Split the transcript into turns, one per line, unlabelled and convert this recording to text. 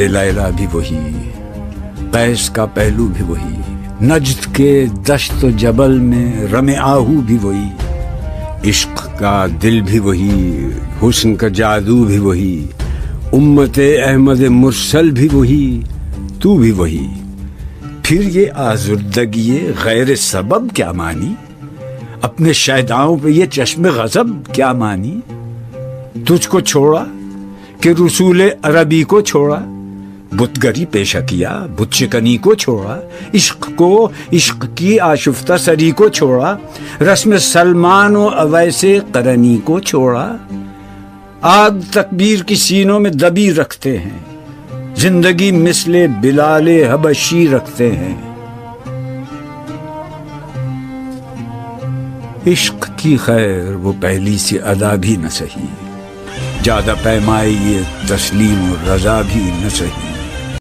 لیلا بھی وہی، قیس کا پہلو بھی وہی، نجد کے دشت و جبل میں رم آہو بھی وہی، عشق کا دل بھی وہی، حسن کا جادو بھی وہی، امت احمد مرسل بھی وہی، تو بھی وہی۔ پھر یہ آزردگی غیر سبب کیا مانی، اپنے شیداؤں پہ یہ چشم غضب کیا مانی؟ تجھ کو چھوڑا کہ رسول عربی کو چھوڑا، بتگری پیشہ کیا، بت شکنی کو چھوڑا، عشق کو، عشق کی آشفتہ سری کو چھوڑا، رسم سلمان و اویس قرنی کو چھوڑا۔ آگ تکبیر کی سینوں میں دبی رکھتے ہیں، زندگی مثل بلال حبشی رکھتے ہیں۔ عشق کی خیر وہ پہلی سی ادا بھی نہ سہی، زیادہ پیمائی یہ تسلیم و رضا بھی نہ سہی۔